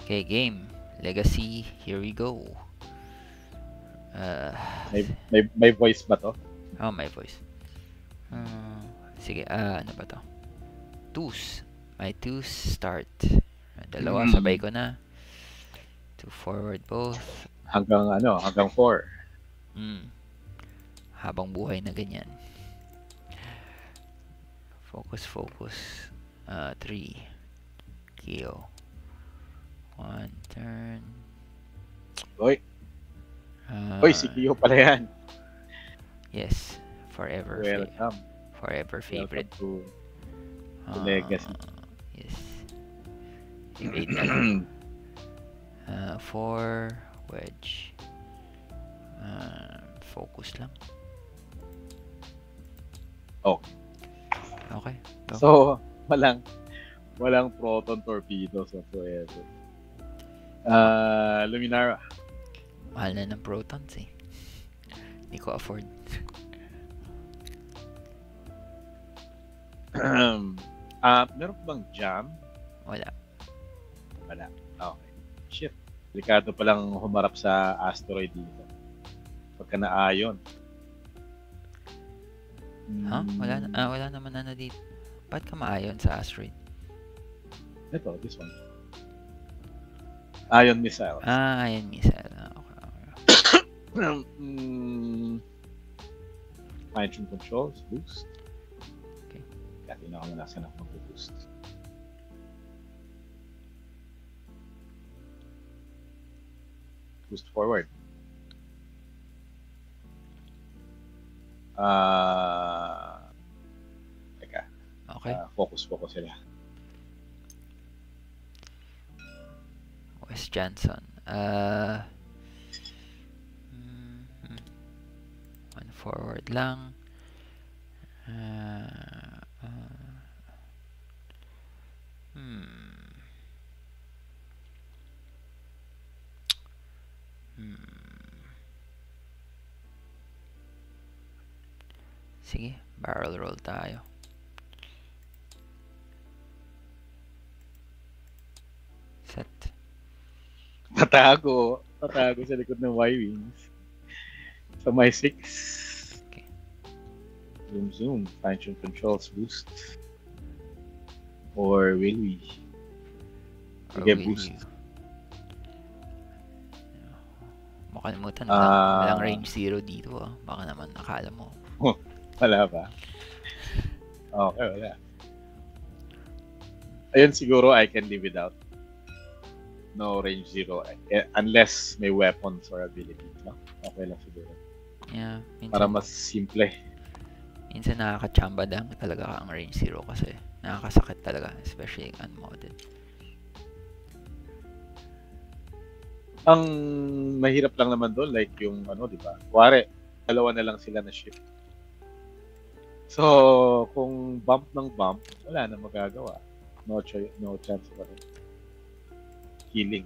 Okay, game. Legacy, here we go. May voice ba to? Oh, my voice. Sige, ano ba to? Twos. My twos start. Dalawa, sabay ko na. Two forward both. Hanggang 4. Habang buhay na ganyan. Focus, focus. 3. Kill. 1 turn. Oy, si Kyo pala yan. Yes, forever. Welcome. Forever favorite. Welcome to Legacy. Yes. Evade na lang. 4 wedge. Focus lang. Okay. Okay. Go. So, walang proton torpedoes whatsoever. Luminara. Mahal na ng protons eh. Hindi ko afford. Meron bang jam? Wala. Okay. Shit. Delikado palang humarap sa asteroid dito. Pagka naayon. Ha? Wala naman ano dito. Ba't ka maayon sa asteroid? Ito, this one. Ion missile. Ion missile. Okay. Fine-tune controls, boost. Okay. Kaya na ako nasa na mag-boost. Boost forward. Teka. Okay. Focus sila. Wes Johnson. One forward lang. Sige, barrel roll tayo. Set. Tatago sa likod ng Y-Wings. So, my 6. Okay. Zoom. Fine-tune controls, boost. Or will we? Sige, boost. Makalimutan, walang range 0 dito ah. Baka naman akala mo. Wala ba? Okay, wala. Ayun siguro I can live without. No range 0. Unless may weapons or abilities. No? Okay lang siguro. Yeah. Minsan, para mas simple. Minsan nakakachamba lang talaga ang range 0 kasi nakakasakit talaga. Especially unmodded. Ang mahirap lang naman doon, like yung di ba? Kuwari, dalawa na lang sila na ship. So, kung bump ng bump, wala na magagawa. No chance pa rin. Healing.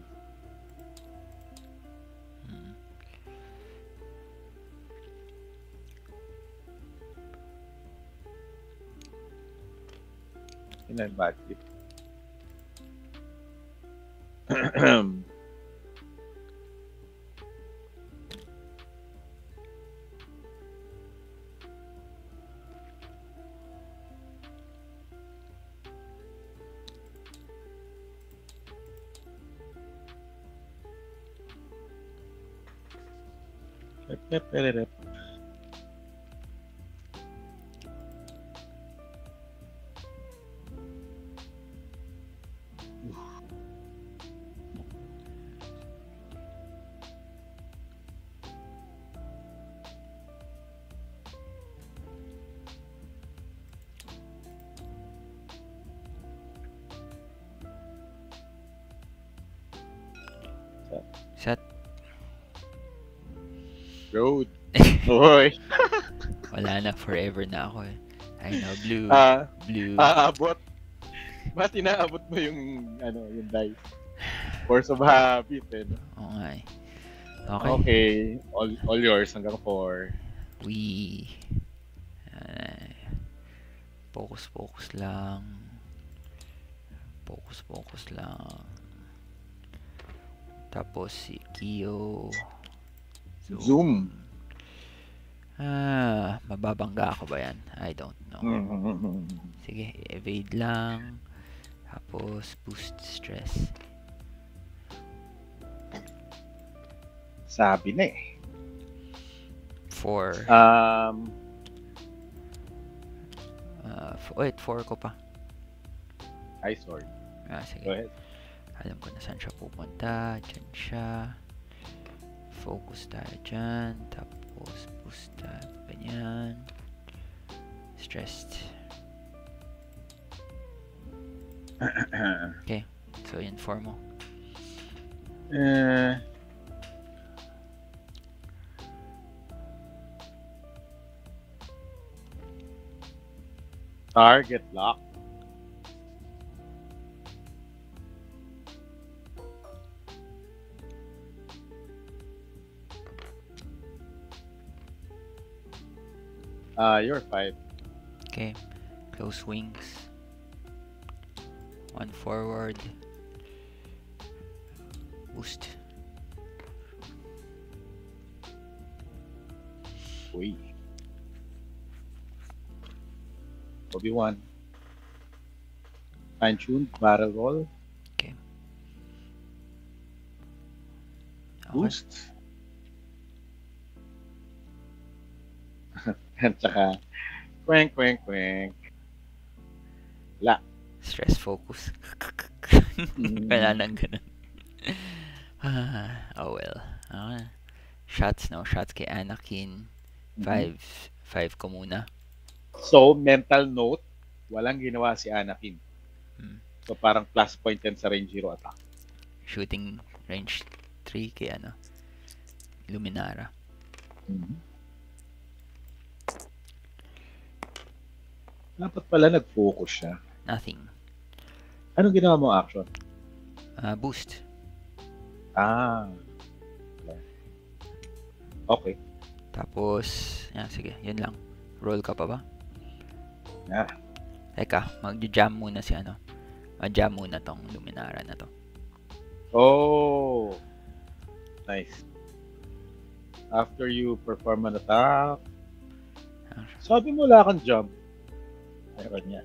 Yun ang bad tip. Set. Road. Hoy. Wala na, forever na ako eh. I know, blue. Blue. Aabot. Ba't inaabot mo yung dice? Force of habit eh. No? Oo nga eh. Okay. All yours hanggang 4. Focus lang. Focus lang. Tapos si Kyo. Zoom. Mababangga ako ba yan? I don't know. Sige, evade lang. Tapos boost stress. Sabi na eh. 4. Wait, 4 ko pa. Ay, sorry. Sige. Go ahead. Alam ko na saan siya pupunta. Diyan siya. Focus tayo dyan. Tapos boost tayo. Ganyan. Stressed. Okay. So, yun 4 mo. Target lock. You're 5. Okay. Close wings. 1 forward. Boost. Uy. Obi-Wan. Fine-tuned barrel roll. Okay. Boost. At saka, quenk. La. Stress focus. Wala nang ganun. Oh well. Shots, no? Shots kay Anakin. 5 ko muna. So, mental note, walang ginawa si Anakin. So, parang plus point yan sa range 0 attack. Shooting range 3 kay Luminara. Dapat pala nag-focus siya. Nothing. Anong ginawa mo action? Boost. Okay. Tapos, sige, yun lang. Roll ka pa ba? Teka, mag-jam muna si mag-jam muna tong Luminara na to. Oh! Nice. After you perform an attack, sabi mo wala kang jump. Ayun niya.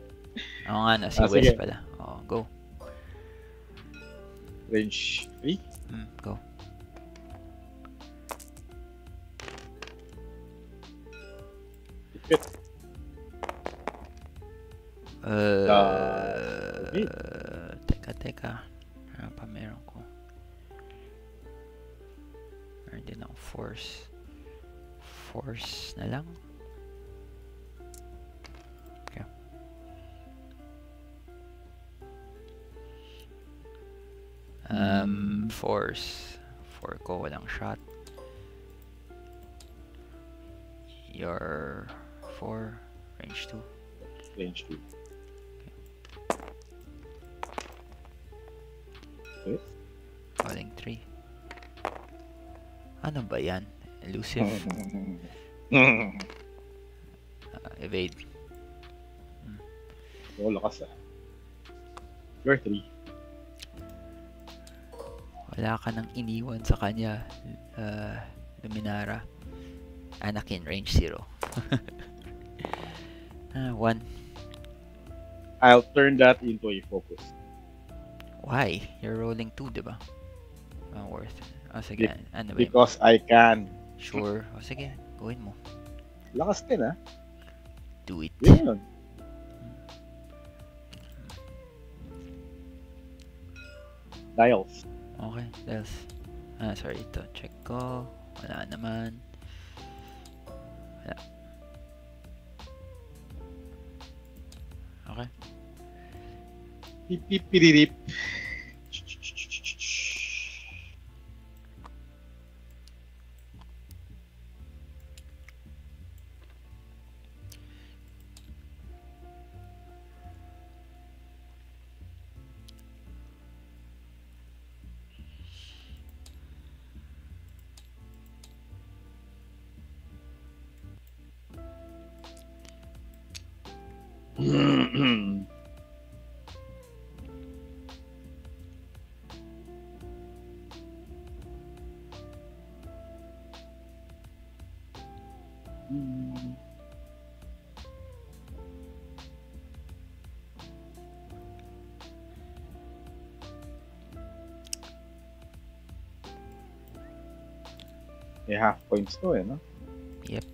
Oo nga, si West pala. Go. Range 3? Go. Hit. Teka. Ano pa meron ko? Meron din ako force. Force na lang. Okay. Force. 4 ko, walang shot. Your 4, range 2. Range 2. Okay. Falling 3. Ano ba yan? Elusive. Evade. Lakas You're 3. Wala ka nang iniwan sa kanya, Luminara. Anakin, range 0. 1. I'll turn that into a focus. Why? You're rolling 2, diba? Worth. Sige. Ano ba yun? Because I can. Sure. Sige. Gawin mo. Lakas din, Do it. Yun. Dials. Okay, dials. Sorry. Ito. Check ko. Wala naman. Wala. Okay. Pip. Mm. May half points to eh, no? Yep.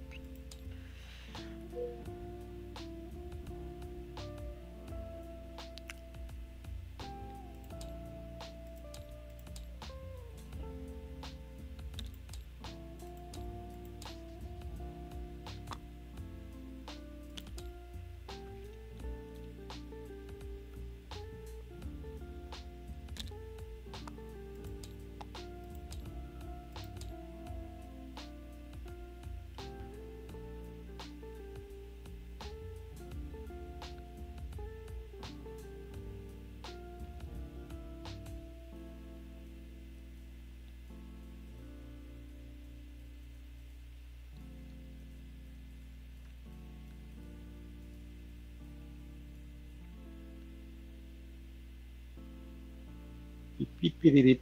Pipipirip.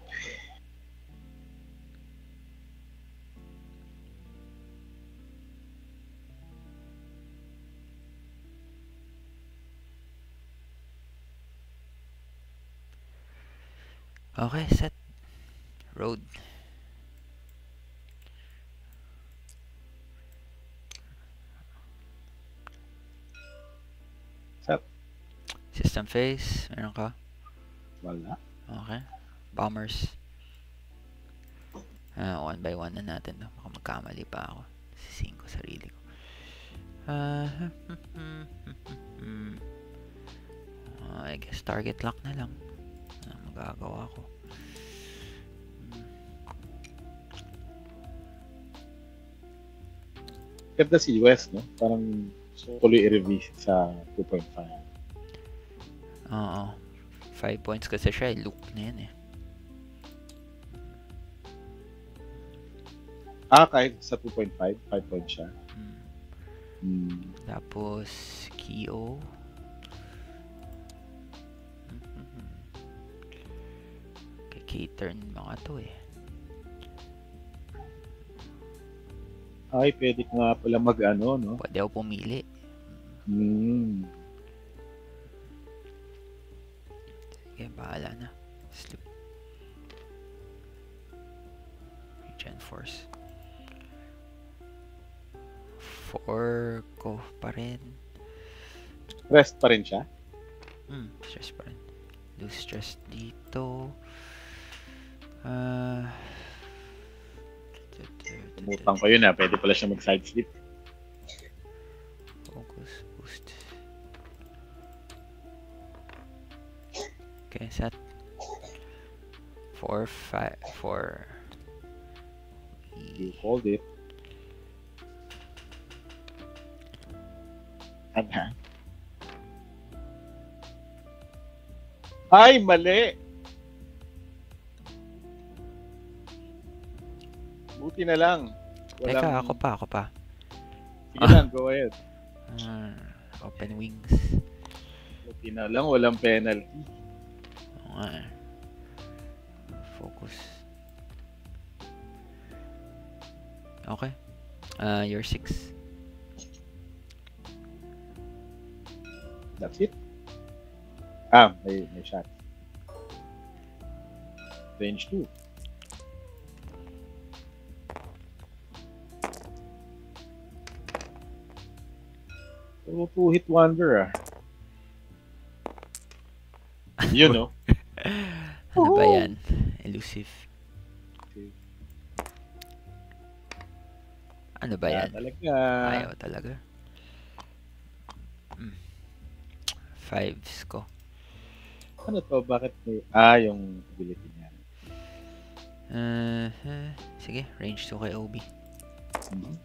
Okay, set. Road. Set. System phase. Meron ka? Wala. Okay. Bombers. One by one na natin. No? Baka magkamali pa ako. Sisihin ko sarili ko. I guess target lock na lang. Magagawa ko. Ganda si US, no? Parang tuloy i-revisit sa 2.5. Oo. 5 points kasi siya. Loop na yan eh. Kahit sa 2.5, 5 points siya. Tapos, Kyo. K-turn mga to eh. Ay, pwede ko nga pala mag-ano, no? Pwede ako pumili. Sige, bahala na. Sleep. Regen Force. 4 ko pa rin. Rest pa rin siya? Stress pa rin. Lose stress dito. Umutang ko yun pwede pala siya mag-side sleep. Focus, boost. Okay, set. 4, 5, 4. You hold it. Ano? Ay, mali! Buti na lang. Teka, ako pa. Sige lang, go ahead. Open wings. Buti na lang, walang penalty. Focus. Okay. You're 6. That's it. May shot. Range 2. Puro 2-hit wonder You know. Ano ba yan? Elusive. Ano ba yan? Talaga. Ayaw talaga. 5s ko. Ano to? Bakit may... yung ability niya. Sige, range 2 kay OB. Ano?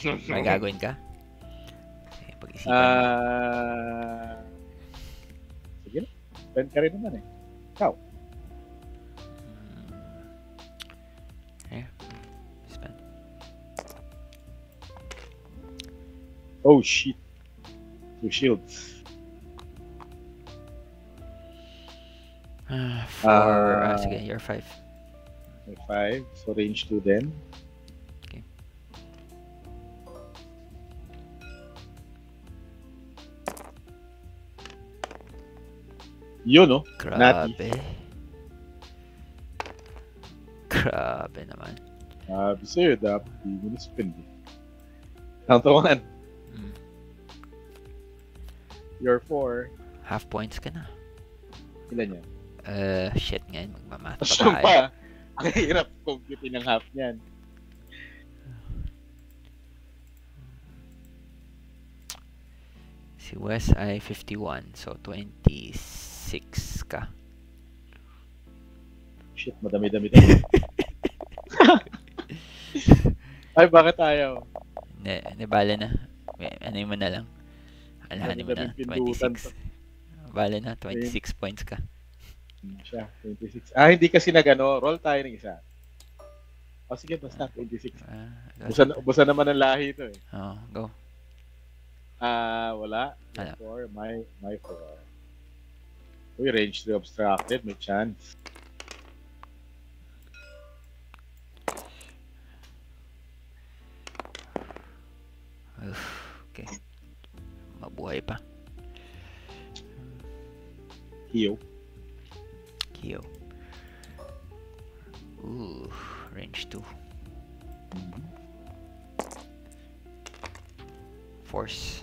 May gagawin ka? Sige, pag-isipan mo. Sige na. Spend ka rin naman eh. Ikaw. Spend. Oh shit. 2 shields. Sige, you're 5. May 5. So range 2 din. Okay. Yun, no? Grabe. Grabe naman. Sabi sa'yo, dapat di mo na-spend eh. Count to 1. Mm. You're 4. Half points ka na. Ilan yan? Shit ngayon. Magmamath pa Siyang tayo. pa. Ang hirap compute ng half niyan. Si Wes ay 51. So, 26 ka. Shit, madami-dami. Ay, bakit ayaw? Hindi, bale na. Ano mo na lang. Alahanin mo na. Madaming pindutan 26. Bale na, 26 points ka. Siya, 26. Ah, hindi kasi nagano. Roll tayo ng isa. O sige, basta 26. Busan naman ang lahi ito eh. Oh, go. Wala. Wala. 4. My 4. Uy, range 3 obstructed. May chance. Okay. Mabuhay pa. Hiyo. Kyo. Ooh, range 2. Force.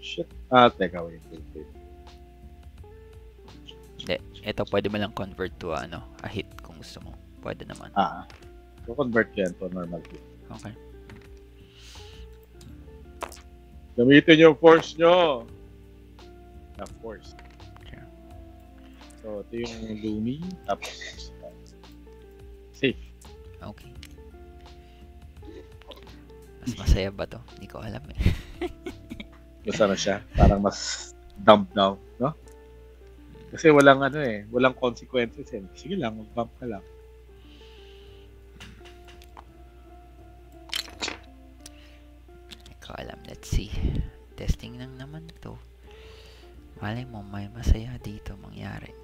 Shit. Teka, wait. Hindi, ito pwede mo lang convert to a hit kung gusto mo. Pwede naman. So convert yan to normal hit. Okay. Gamitin yung force nyo. Force. Sure. So, ito yung Lumi. Tapos, safe. Okay. Mas masaya ba to? Hindi ko alam eh. Basta na siya. Parang mas dump down, no? Kasi walang walang consequences eh. Sige lang, mag-bump ka lang. Hindi ko alam. Let's see. Testing lang naman to. Malay mo may masaya dito mangyari.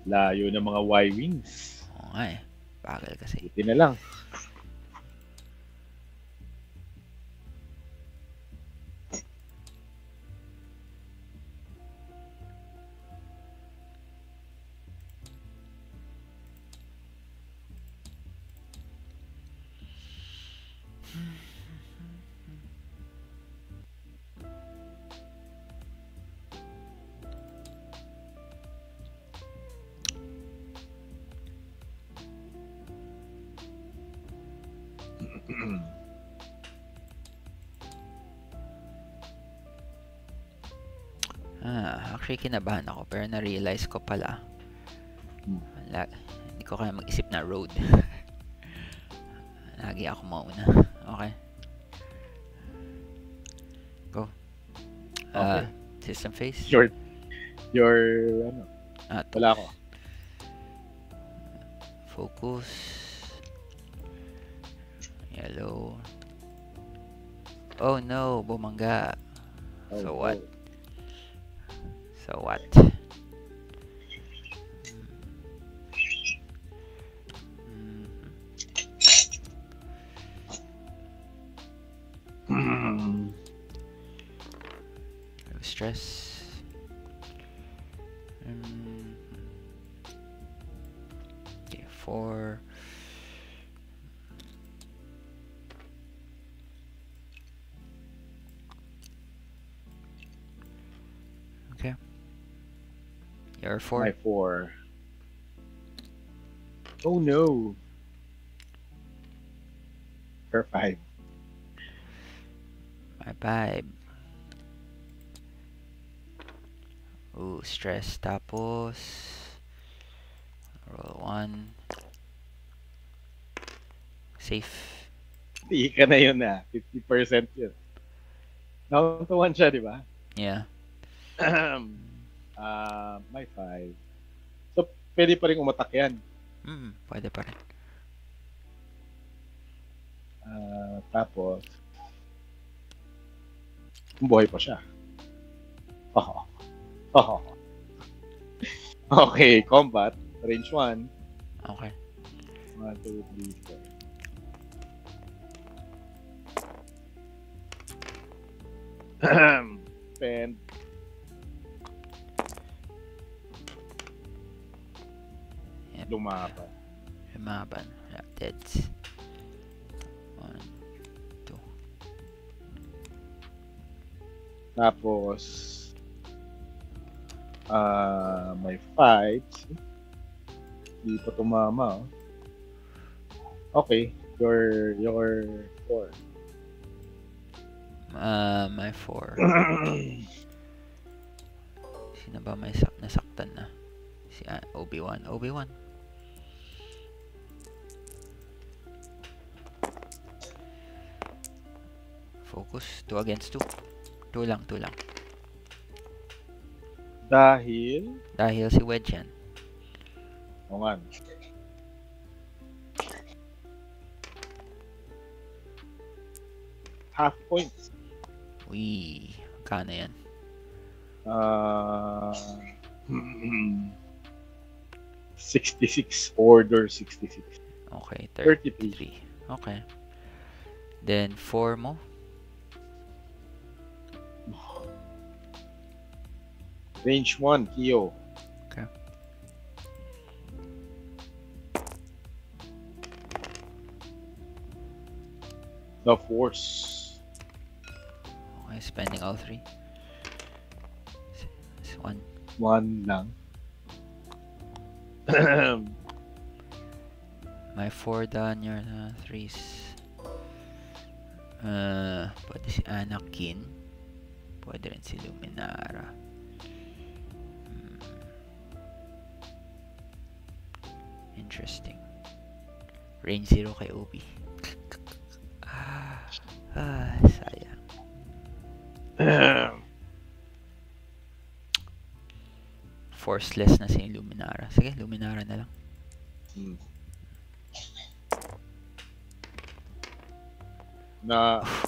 Layo ng mga Y-Wings. Oo nga eh. Bakal kasi. Buti na lang. Actually kinabahan ako pero na-realize ko pala. Hindi ko kaya mag-isip na road. Lagi ako mauna. Okay. Go. Okay. System phase. Your wala ako. Focus. Yellow. Oh no, bumangga. So what? So what? stress. Okay, 4. Okay. You're 4. My 4. Oh no. Her 5. My 5. Ooh, stress. Tapos roll 1. Safe. Hindi ka na yun na. 50% yun. Down to 1 siya, di ba? Yeah. My 5. So, pwede pa rin umatak yan. Pwede pa rin. Tapos, buhay pa siya. Oh. Okay, combat. Range 1. Okay. 1, 2, 3, 4. Spend. Yep. Lumaban. Lumaban. Yeah, deads. 1, 2. Tapos, may fights. Hindi pa tumama. Okay, your 4. My 4. Sino ba may nasaktan na? Si Obi-Wan. Obi-Wan. Focus. 2 against 2. 2 lang. Dahil si Wedge yan. o nga. Half points. Uy. Magkano yan? 66. Order 66. Okay. 33. Okay. Then 4 mo. Range 1, Kyo. Okay. The Force. Okay, spending all 3. 1. 1 lang. My 4 done, your 3s. Pwede si Anakin. Pwede rin si Luminara. Interesting. Range 0 kay Obi. Sayang. Forceless na si Luminara. Sige, Luminara na lang.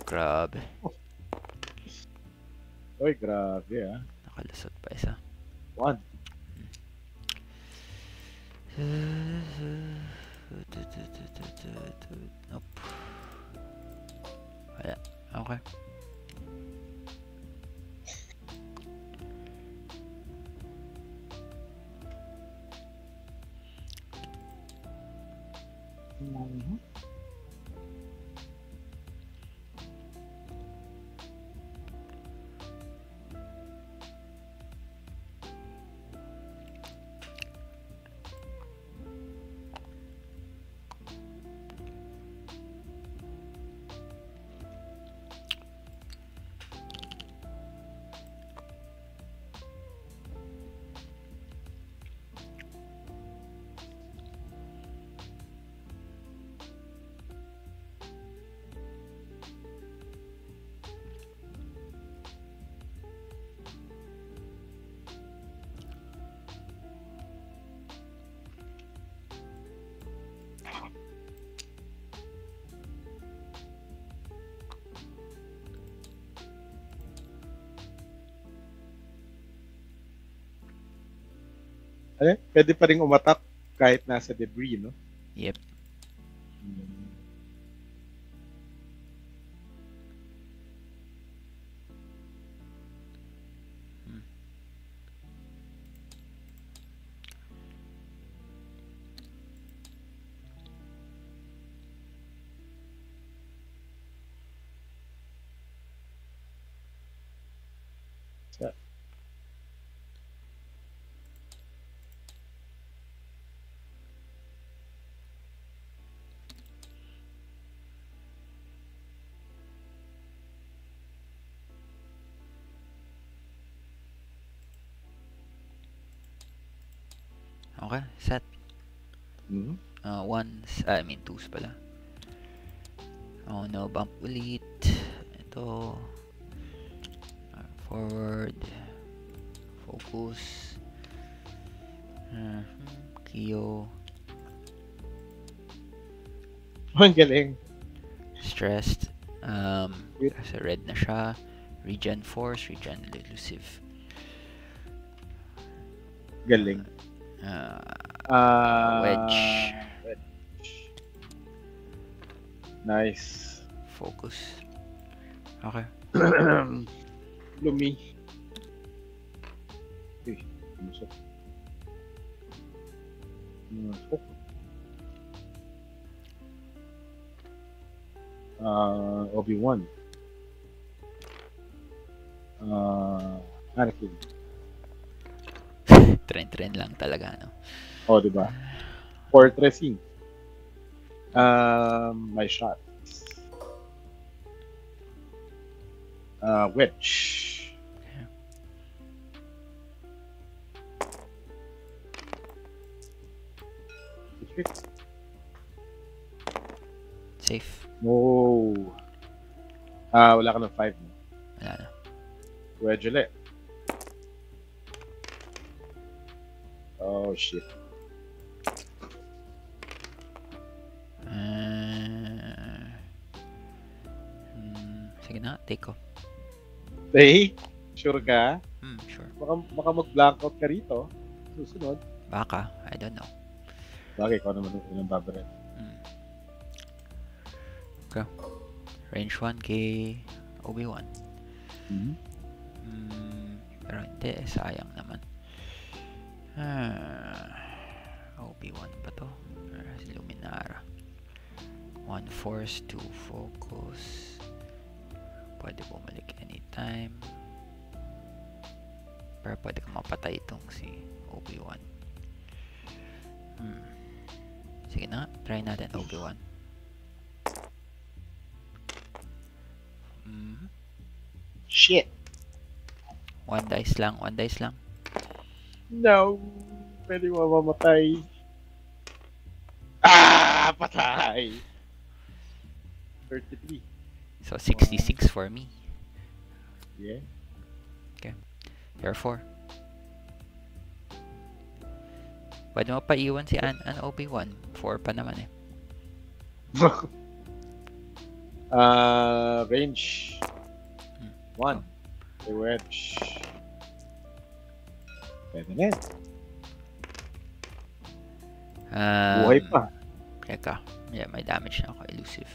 Grabe. Oy, grabe ah. Nakalusot pa isa. 1. Nope. Wala. Okay. Pwede pa rin umatak kahit nasa debris, no? Yep. Set. Okay, set. Mhm. Ones, I mean twos pala. Oh no, bump ulit. Ito. Forward. Focus. Kyo. Ang galing. Stressed. Yep. Kasi red na siya. Regen force, regen elusive. Galing. Wedge. Nice. Focus. Okay. Lumi. Uy, lumusok. Focus. Obi-Wan. Anakin. Trend lang talaga, no? Oh, diba? Fortressing. My shot. Wedge. Safe. No. Wala ka ng 5 mo. Wala na. Wedge ulit. Oh, shit. Sige na, take ko. Hey, sure ka? Sure. Baka mag-blackout ka rito. Susunod. Baka, I don't know. Bagay, ikaw naman yung babaret. Okay. Range 1 kay Obi-Wan. Pero hindi, sayang naman. Obi-Wan ba to? Luminara. 1 force, 2 focus. Pwede bumalik anytime. Pero pwede ka mapatay itong si Obi-Wan. Sige na, try natin Obi-Wan. Shit. 1 dice lang. No. Pwede mo mamatay. Patay. 33. So 66 for me. Yeah. Okay. You're 4. Pwede mo pa iwan si an Obi-Wan. 4 pa naman eh. Range 1. The wedge. Pwede na. Buhay pa. Teka. Yeah, may damage na ako. Elusive.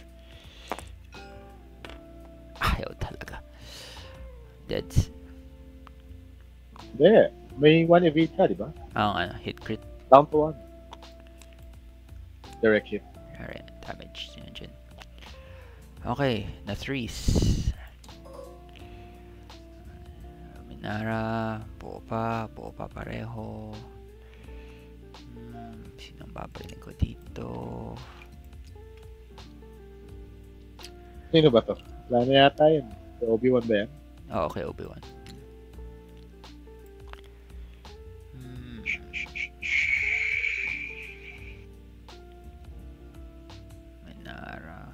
Ayaw talaga. Deads. Hindi. May 1 evade ka, di ba? Hit crit. Down to 1. Direct hit. Alright, damage. Yan dyan. Okay, na 3s. Minara. Buo pa pareho. Sinong babalikin ko dito? Sino ba to? Wala na yata yun. So, Obi-Wan ba yan? Okay, Obi-Wan. Minara.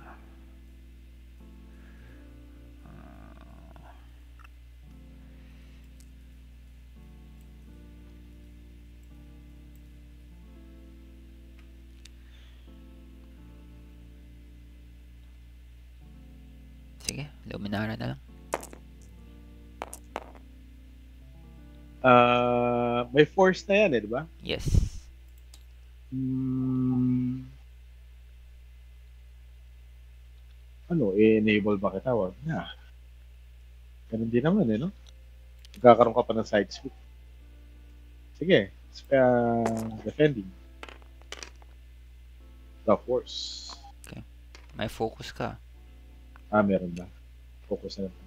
Sige, Luminara na lang. May force na yan eh, di ba? Yes. I-enable ba kita? Wag na. Ganun din naman eh, no? Magkakaroon ka pa ng side sweep. Sige. Defending. The force. Okay. May focus ka. Meron ba? Focus na lang.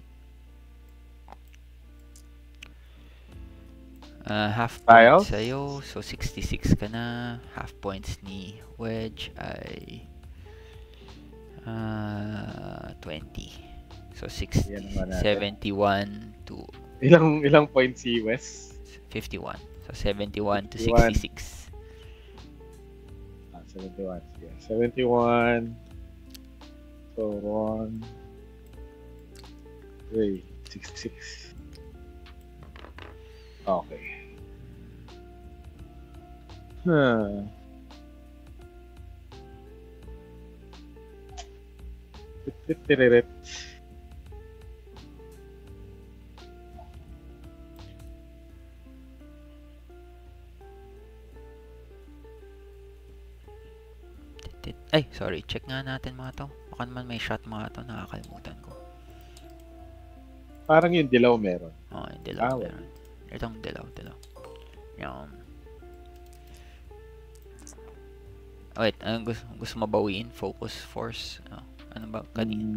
Half Tiles? point sa'yo, so 66 ka na. Half points ni Wedge ay 20. So 60, Yan naman natin. 71 to Ilang points si Wes? 51. So 71 to 51. 66. 71. Sige. 71. So 1, 3, 66. Okay. Huh. Tiririt. Ay, sorry. Check nga natin mga to. Baka naman may shot mga to. Nakakalimutan ko. Parang yung dilaw meron. Oh, yung dilaw. Wala. Meron. Itong dilaw. Yan. Wait, gusto mabawiin? Focus, force. Ano ba? Kanina.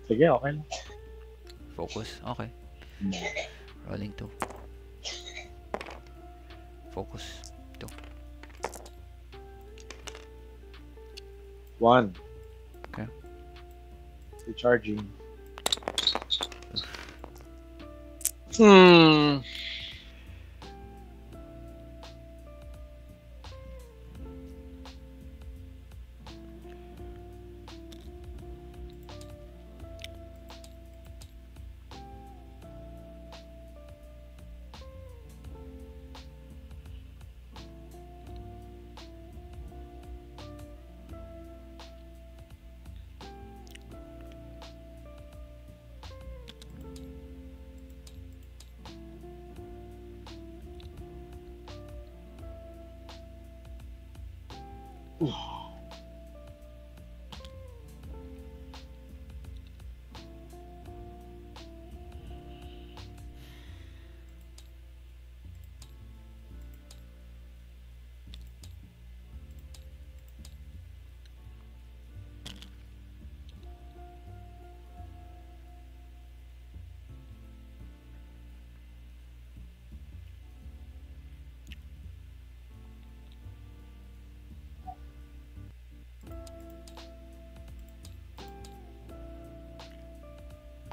Sige, okay lang. Focus. Okay. Rolling 2. Focus. 2. 1. Okay. Recharging.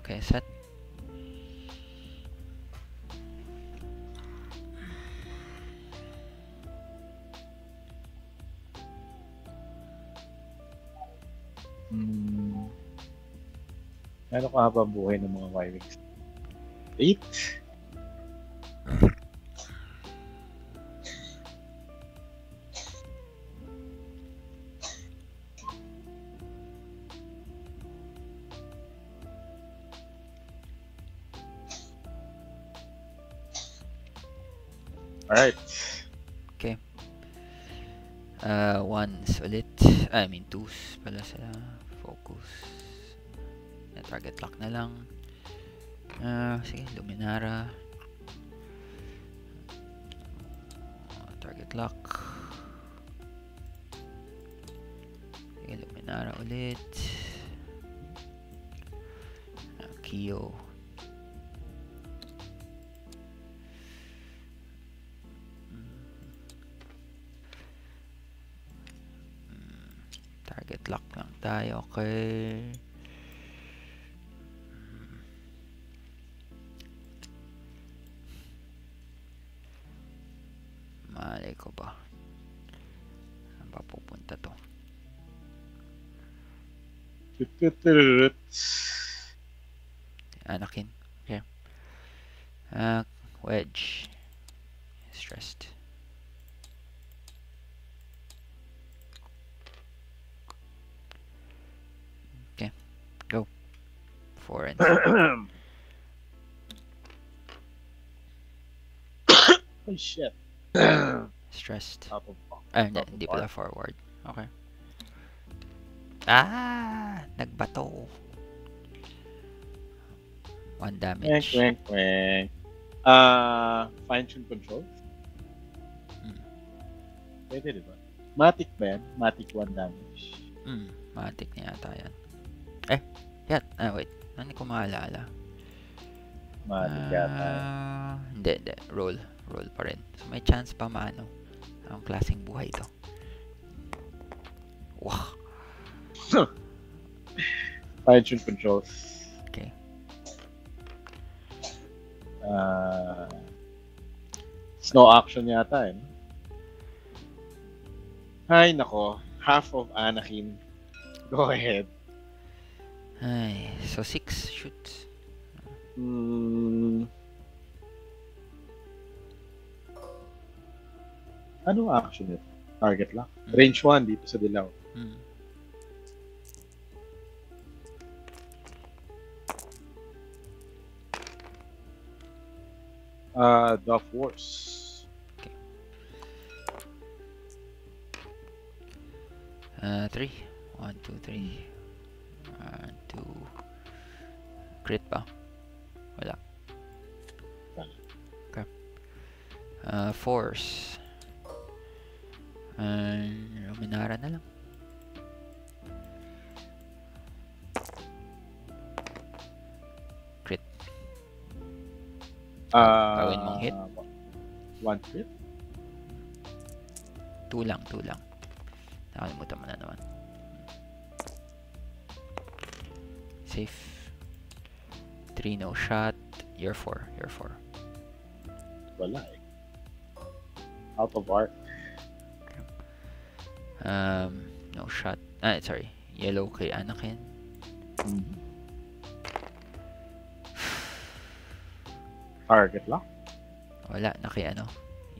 Okay, set. Ano ka habang buhay ng mga Y-Wings? 8? Alright. Okay. Ones ulit. I mean, twos pala sila. Focus. Target lock na lang. Sige, Luminara. Target lock. Sige, Luminara ulit. Kyo. Target lock lang tayo. Okay. Malay ko ba? Saan ba pupunta to? Anakin. Okay. Wedge. Stressed. Okay. Go. 4 and 4. Oh shit. Stressed. Top of Hindi pala forward. Okay. Nagbato. 1 damage. Quack. Fine tune control? Pwede, diba? Matic ba yan? Matic 1 damage. Matic na yata yan. Yan. Wait. Ano ko maalala? Matik yata. Hindi. Roll. Roll pa rin. So, may chance pa maano. Anong klaseng buhay to? Wah! Fine-tune controls. Okay. Snow action yata eh. Ay, nako. Half of Anakin. Go ahead. Ay, so 6 shoots. Ano action ito? Target lock? Range 1 dito sa dilaw. The Force. Okay. 3. 1, 2, 3. 1, 2. Crit pa? Wala. Okay. Force. Luminara na lang. Crit. Gawin mong hit. 1 crit? 2 lang. Nakalimutan mo na naman. Safe. 3 no shot. You're 4. Wala eh. Out of arc. No shot. Sorry. Yellow kay Anakin. Target lock? Wala na kay ano.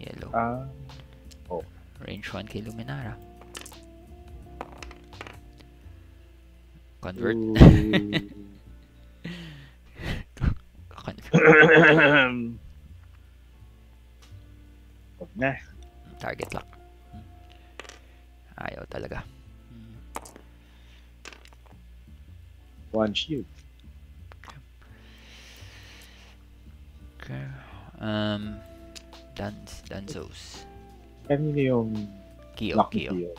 Yellow. Range 1 kay Luminara. Convert. Huwag na. Target lock. Ayaw talaga. 1 shield. Okay. Danzos. Kanino yung Kyo. lock ni Kyo?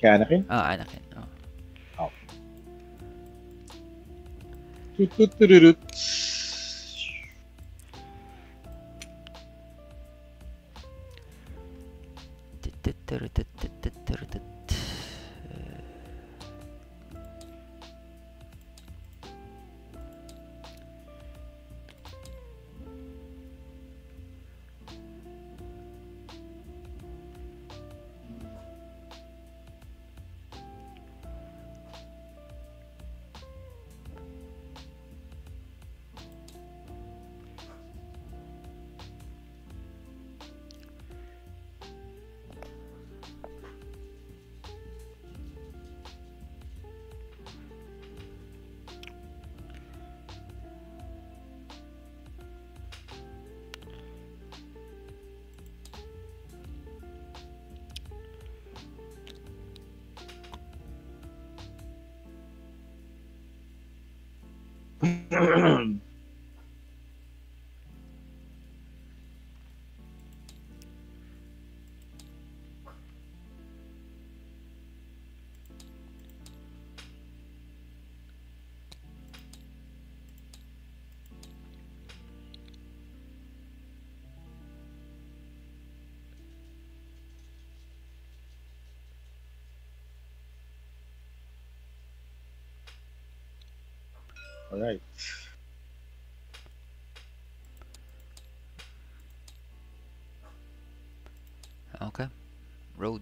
Kay Anakin? Anakin. Tututurut. Alright. Okay. Road.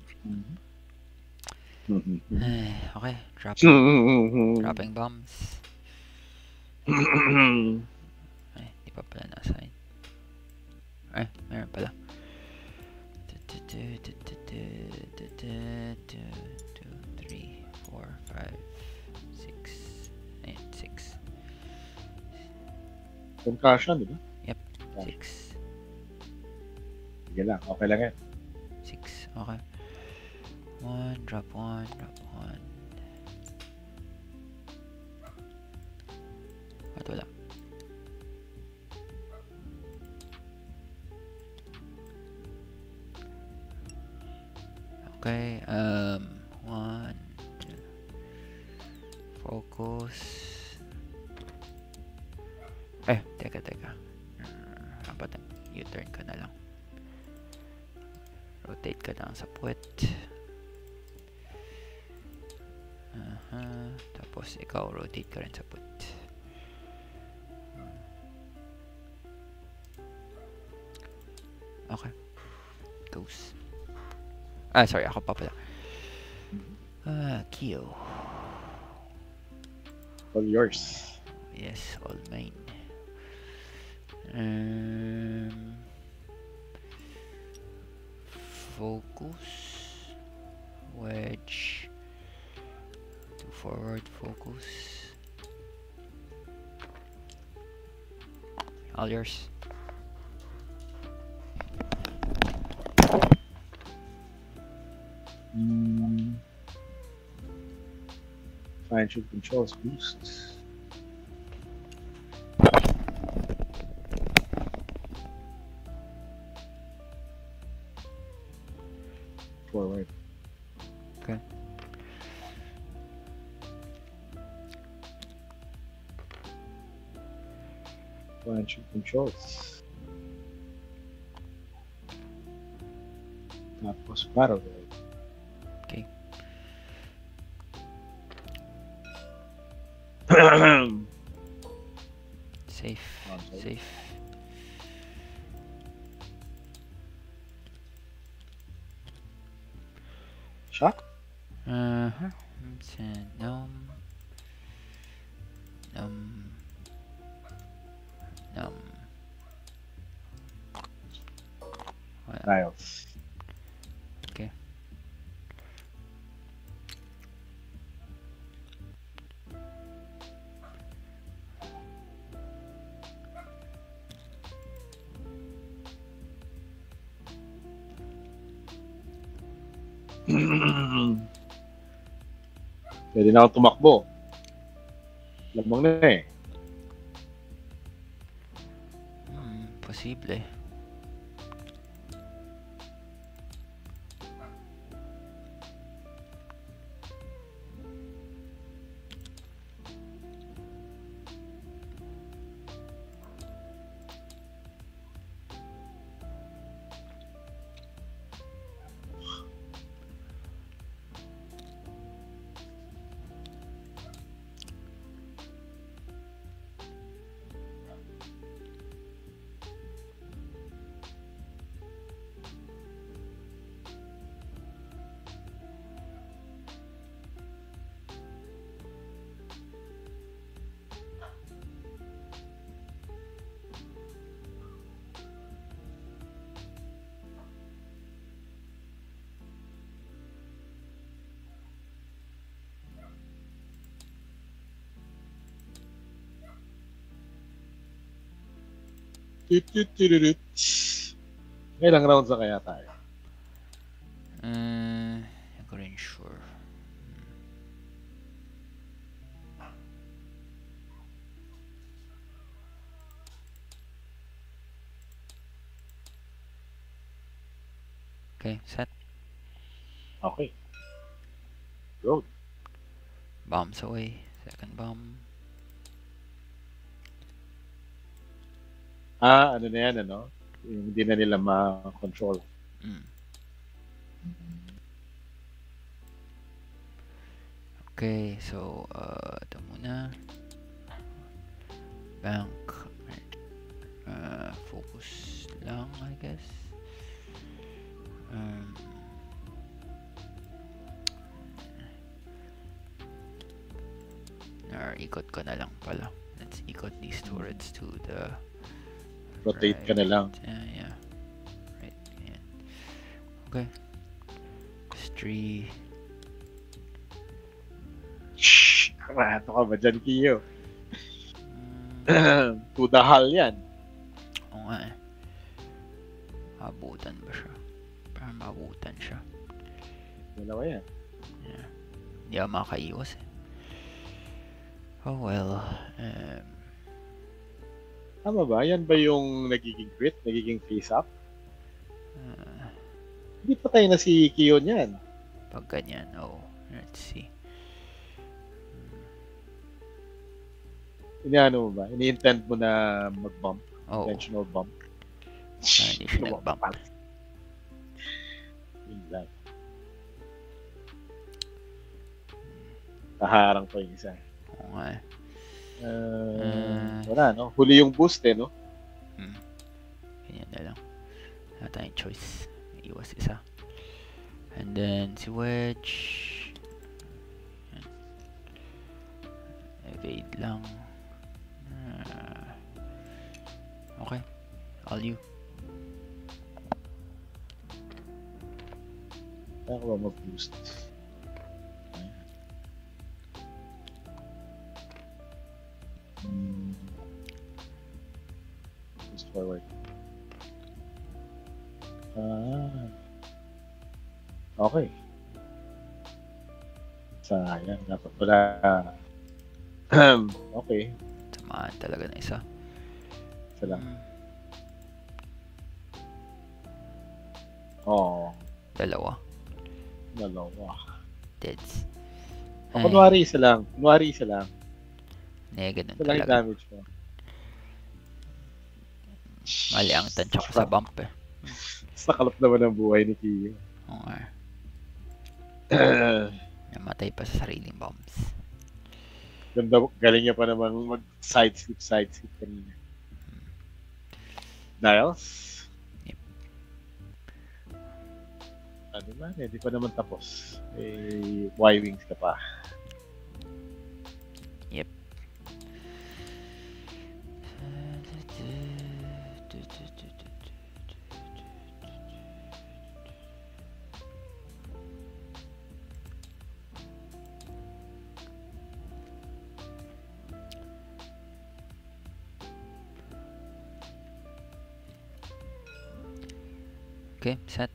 Mm-hmm. Okay. Dropping bombs. Di pa pala na-assign. Meron pala. 2, 3, 4, 5, 6. Ayan, 6. Concussion, di ba? Yep, 6. Sige lang, okay lang yan. 6, okay. 1, drop 1. At wala. Okay, 1, 2. Focus. Teka. dapat U-turn ka na lang. Rotate ka lang sa puwet. Tapos ikaw rotate ka rin sa puwet. Okay. Goes. Sorry, ako pa pala. Kyo. All yours. Yes, all mine. Focus. Wedge. To forward focus. All yours. Financial controls boost. Forward. Okay. Financial controls. Tapos battle. Okay. Safe. Safe. Shock? It's a gnome. Niles. Okay. Pwede na akong tumakbo. Lamang na eh. Posible. Ilang rounds na kaya tayo? Hindi ko rin sure. Okay, set. Okay. Go. Bombs away. Second bomb. Ano na yan, ano? Yung hindi na nila ma-control. Okay, so, ito muna. Bank. Focus lang, I guess. Ikot ko na lang pala. Let's ikot these turrets to the Rotate right. ka na lang. Yeah. Right. Yeah. Okay. Street. Shhh! Ano ka ba dyan, Kiyo? Tudahal yan. Oo nga eh. Abutan ba siya? Parang mabutan siya. Dalawa yan. Yeah. Hindi ako makaiwas eh. Oh well. Tama ba? Yan ba yung nagiging crit? Nagiging face up? Hindi patay na si Kiyo niyan. Pag ganyan, let's see. Inaano mo ba? Ini-intend mo na mag-bump? Oh. Intentional bump? Hindi siya nag-bump. Yun lang. Kaharang pa yung isa. Oo nga eh. Wala, no? Huli yung boost, eh, no? Ganyan na lang. Wala tayong choice. Iwas isa. And then, si Wedge. Yan. Evade lang. Okay. All you. Kaya ko ba mag-boost? Boost forward. Okay. Sayang. Dapat pala. Okay. Tamaan talaga na isa. Isa lang. Oh. Dalawa. Deads. Kunwari isa lang. Ganun Isa lang yung talaga. damage ko. Mali ang tansya ko sa bump eh. Sakalap naman ang buhay ni Kiyo. Oo nga. Namatay pa sa sariling bombs. Ganda, galing niya pa naman mag-side skip kanina. Niles? Yep. Ano man, di pa naman tapos. Y-Wings ka pa. Yep. Okay, set.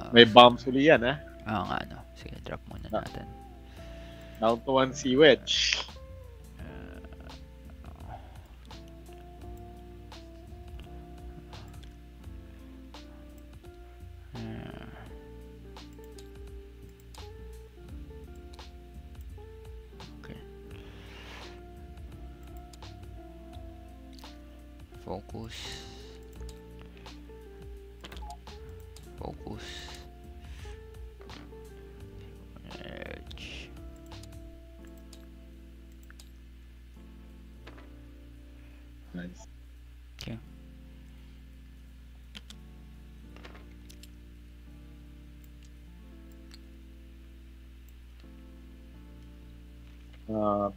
May bombs uli yan, ha? Nga, no. Sige, drop muna natin. Down to 1 si Wedge. Okay. Focus. Edge. Nice. Okay.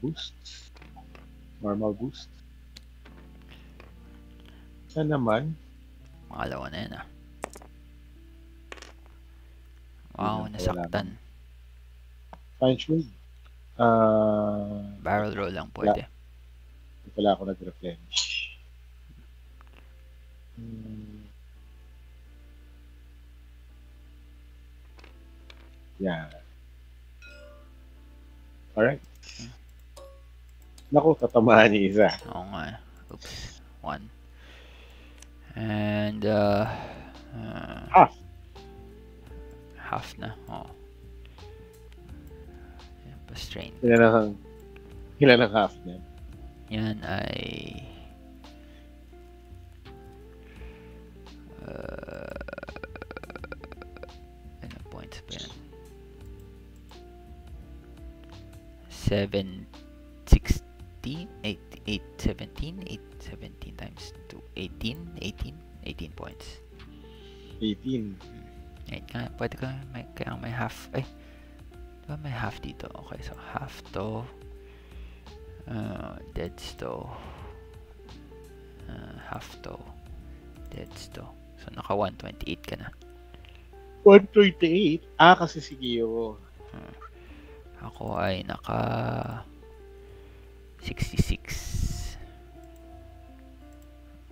Boost. Normal boost. Yan naman. Makalawa na yan ah. Wow, Hindi na nasaktan. Fine shield. Barrel roll lang pwede. Hindi pala ako nag-replenish. Yan. Alright. Naku, tatamaan niya isa. Oo nga. Oops. 1. And Half. Half na. Oh. Pa-strain. Ilan ang half niya? Yan ay ano points pa yan? 716 17 times 2 18 points. 18. Ayun nga, pwede ka kaya may half diba may half dito? Okay, so half to deads to half to deads to, so naka 128 ka na. 128? Kasi si Kiyo. Ako ay naka 66.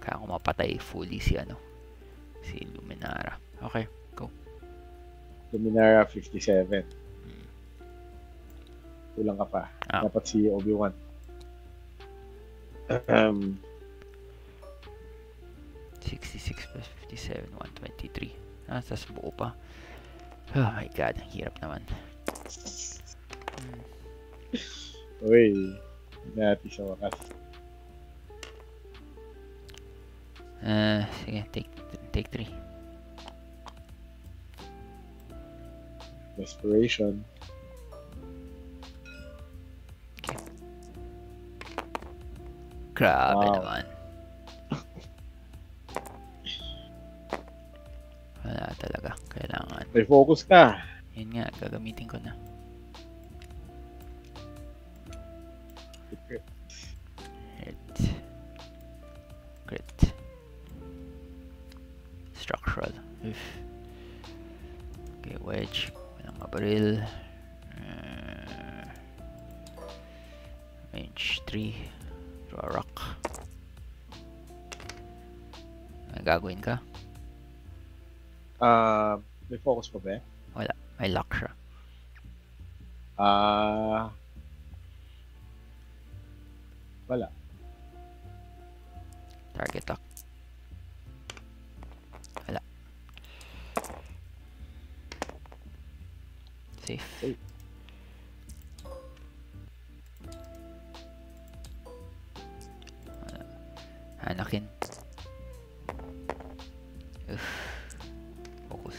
Kaya ako mapatay fully si Luminara. Okay, go. Luminara 57. Kulang ka pa. Dapat si Obi-Wan. 66 plus 57, 123. Tas buo pa. Oh my god, ang hirap naman. Uy, hindi natin sa wakas. Sige, take 3. Desperation. Grabe Wow. naman. Wala talaga. Kailangan. May focus ka. Yun nga, gagamitin ko na. Hit. Crit. Structural. Oof. Okay, wedge. Walang mabaril. Range 3. Draw a rock. May gagawin ka? May focus pa ba? Wala. May lock siya. Wala. Target lock. Wala. Safe. Wala. Anakin. Focus.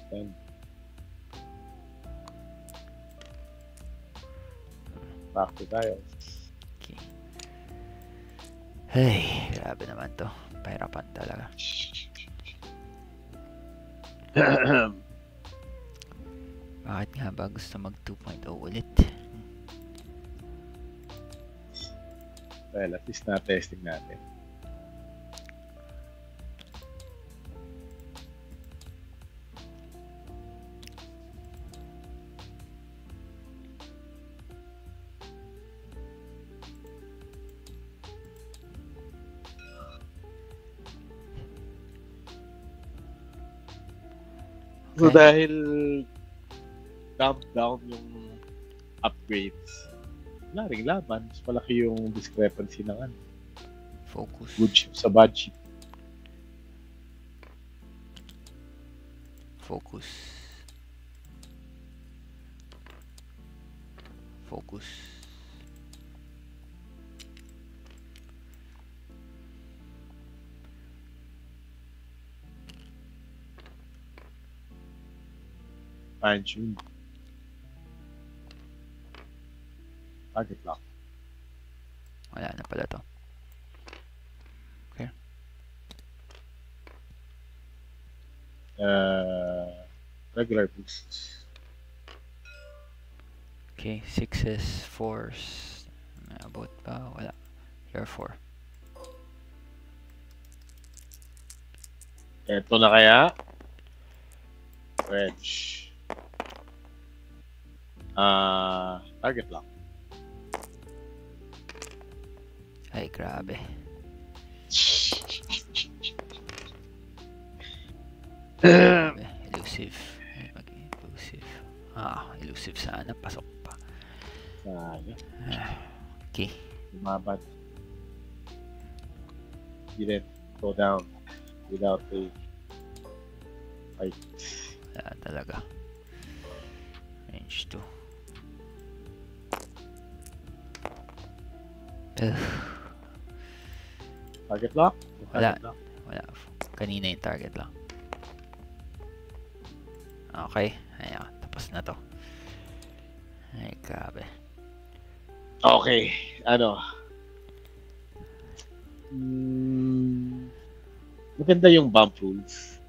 Then, back to tayo. Okay. Hey, grabe naman to. Pahirapan talaga. Bakit nga ba gusto mag 2.0 ulit? Well, at least na-testing natin. So Okay. dahil dump down yung upgrades, wala ring laban. Mas malaki yung discrepancy ng ano, Focus. good ship sa bad ship. Focus. Focus. Fine tune. Target lock. Wala na pala to. Regular boosts. Okay, 6s, 4s. May abot pa? Wala. Here 4. Eto na kaya? Wedge. Target lock. Ay, grabe. Elusive. Mag-elusive. Elusive sana. Pasok pa. Okay. Lumaban. Didn't go down without a fight. Wala talaga. Range 2. Target lock? Wala. Target lock. Wala. Kanina yung target lang. Okay. Ayan. Tapos na to. Ay, grabe. Okay. Ano? Maganda yung bump rules.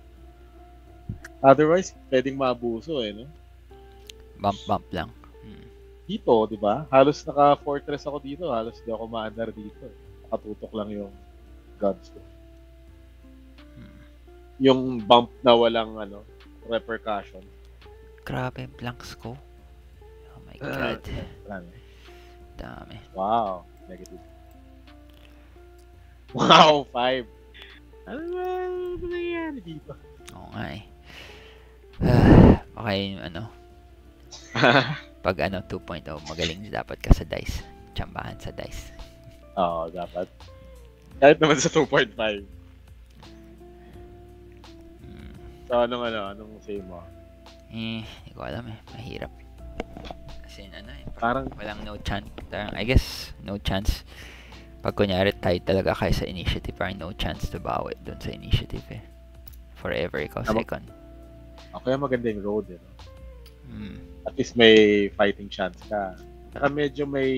Otherwise, pwedeng maabuso eh, no? Bump lang. Dito, di ba? Halos naka-fortress ako dito. Halos di ako ma-under dito. Nakatutok lang yung guns ko. Yung bump na walang ano, repercussion. Grabe yung blanks ko. Oh my god. Dami. Wow. Negative. Wow, 5. Ano ba nangyayari dito? Oo nga eh. Okay, ano. Pag ano, 2.0, magaling dapat ka sa dice. Tsambahan sa dice. Oo, dapat. Kahit naman sa 2.5. So, anong say mo? Hindi ko alam eh. Mahirap. Kasi ano eh. Parang, Walang no chance. I guess, no chance. Pag kunyari tight talaga kayo sa initiative, parang no chance to bawi dun sa initiative eh. Forever ikaw Tama. second. Kaya maganda yung road, eh, no? Mm. At least may fighting chance ka. Saka medyo may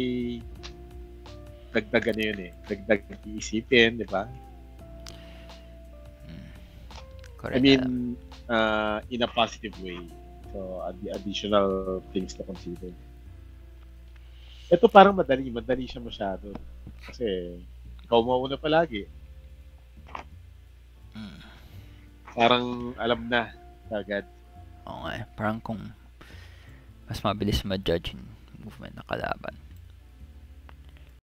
dagdag ano yun eh. Dagdag iisipin, di ba? Correct. I mean, in a positive way. So, additional things to consider. Ito parang madali siya masyado. Kasi, ikaw mauna palagi. Parang alam na agad. Oo nga, parang kung mas mabilis ma-judge yung movement ng kalaban.